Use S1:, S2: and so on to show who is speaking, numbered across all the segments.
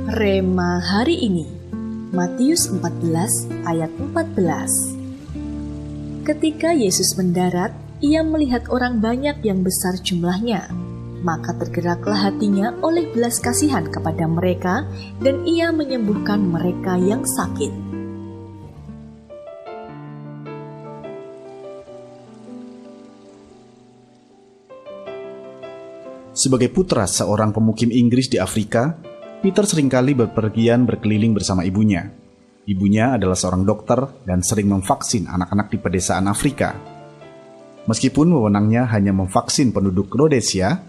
S1: Rema hari ini, Matius 14 ayat 14. Ketika Yesus mendarat, ia melihat orang banyak yang besar jumlahnya. Maka tergeraklah hatinya oleh belas kasihan kepada mereka, dan ia menyembuhkan mereka yang sakit.
S2: Sebagai putra seorang pemukim Inggris di Afrika, Peter seringkali berpergian berkeliling bersama ibunya. Ibunya adalah seorang dokter dan sering memvaksin anak-anak di pedesaan Afrika. Meskipun wewenangnya hanya memvaksin penduduk Rhodesia,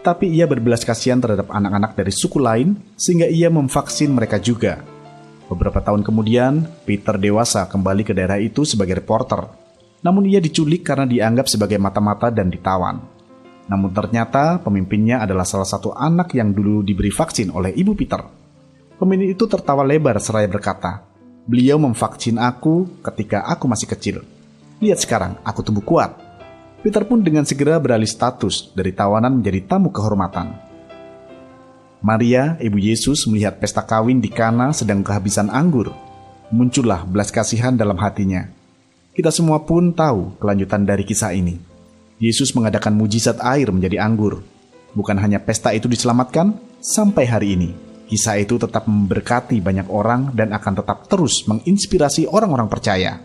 S2: tapi ia berbelas kasihan terhadap anak-anak dari suku lain sehingga ia memvaksin mereka juga. Beberapa tahun kemudian, Peter dewasa kembali ke daerah itu sebagai reporter. Namun ia diculik karena dianggap sebagai mata-mata dan ditawan. Namun ternyata pemimpinnya adalah salah satu anak yang dulu diberi vaksin oleh ibu Peter. Pemimpin itu tertawa lebar seraya berkata, "Beliau memvaksin aku ketika aku masih kecil. Lihat sekarang, aku tumbuh kuat." Peter pun dengan segera beralih status dari tawanan menjadi tamu kehormatan. Maria, ibu Yesus, melihat pesta kawin di Kana sedang kehabisan anggur. Muncullah belas kasihan dalam hatinya. Kita semua pun tahu kelanjutan dari kisah ini. Yesus mengadakan mujizat air menjadi anggur. Bukan hanya pesta itu diselamatkan, sampai hari ini, kisah itu tetap memberkati banyak orang dan akan tetap terus menginspirasi orang-orang percaya.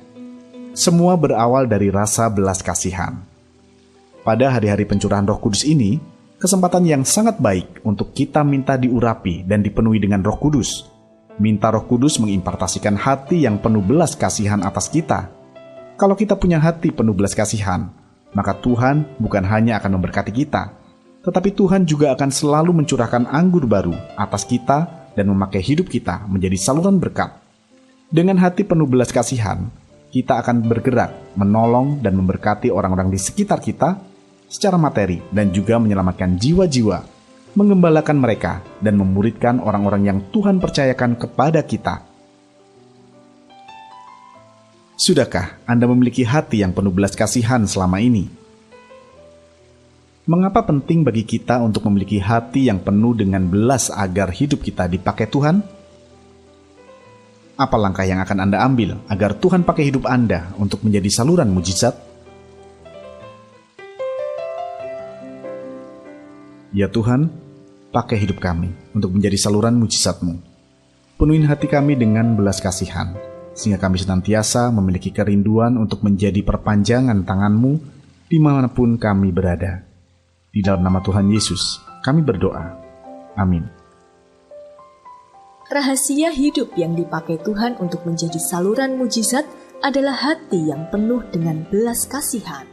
S2: Semua berawal dari rasa belas kasihan. Pada hari-hari pencurahan Roh Kudus ini, kesempatan yang sangat baik untuk kita minta diurapi dan dipenuhi dengan Roh Kudus. Minta Roh Kudus mengimpartasikan hati yang penuh belas kasihan atas kita. Kalau kita punya hati penuh belas kasihan, maka Tuhan bukan hanya akan memberkati kita, tetapi Tuhan juga akan selalu mencurahkan anggur baru atas kita dan memakai hidup kita menjadi saluran berkat. Dengan hati penuh belas kasihan, kita akan bergerak, menolong dan memberkati orang-orang di sekitar kita secara materi dan juga menyelamatkan jiwa-jiwa, menggembalakan mereka dan memuridkan orang-orang yang Tuhan percayakan kepada kita. Sudahkah Anda memiliki hati yang penuh belas kasihan selama ini? Mengapa penting bagi kita untuk memiliki hati yang penuh dengan belas agar hidup kita dipakai Tuhan? Apa langkah yang akan Anda ambil agar Tuhan pakai hidup Anda untuk menjadi saluran mujizat? Ya Tuhan, pakai hidup kami untuk menjadi saluran mujizat-Mu. Penuhin hati kami dengan belas kasihan, sehingga kami senantiasa memiliki kerinduan untuk menjadi perpanjangan tangan-Mu dimanapun kami berada. Di dalam nama Tuhan Yesus, kami berdoa. Amin.
S1: Rahasia hidup yang dipakai Tuhan untuk menjadi saluran mujizat adalah hati yang penuh dengan belas kasihan.